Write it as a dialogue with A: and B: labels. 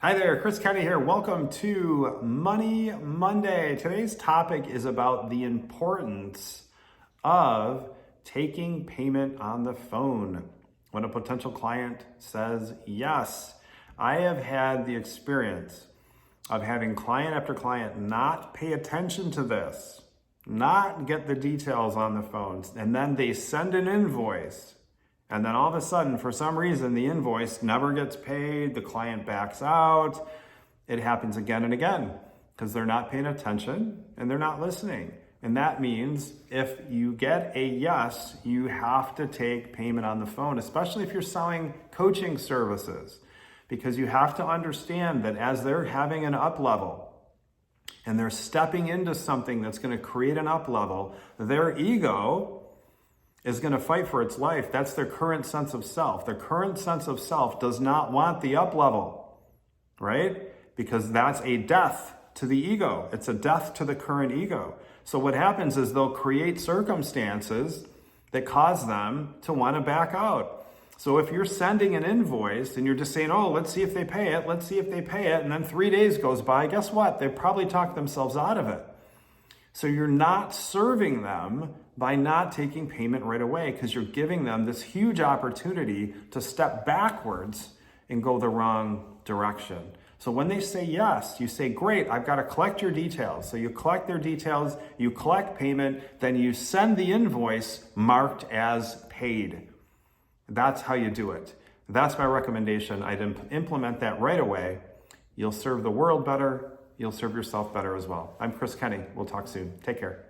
A: Hi there, Chris Kenny here. Welcome to Money Monday. Today's topic is about the importance of taking payment on the phone when a potential client says yes. I have had the experience of having client after client not pay attention to this, not get the details on the phones, and then they send an invoice. And then all of a sudden, for some reason, the invoice never gets paid, the client backs out. It happens again and again because they're not paying attention and they're not listening. And that means if you get a yes, you have to take payment on the phone, especially if you're selling coaching services, because you have to understand that as they're having an up level and they're stepping into something that's going to create an up level, their ego is going to fight for its life. That's their current sense of self. Their current sense of self does not want the up level, right? Because that's a death to the ego. It's a death to the current ego. So what happens is they'll create circumstances that cause them to want to back out. So if you're sending an invoice and you're just saying, oh, let's see if they pay it, and then 3 days goes by, guess what? They probably talked themselves out of it. So you're not serving them by not taking payment right away because you're giving them this huge opportunity to step backwards and go the wrong direction. So when they say yes, you say, great, I've got to collect your details. So you collect their details, you collect payment, then you send the invoice marked as paid. That's how you do it. That's my recommendation. I'd implement that right away. You'll serve the world better. You'll serve yourself better as well. I'm Chris Kenny. We'll talk soon. Take care.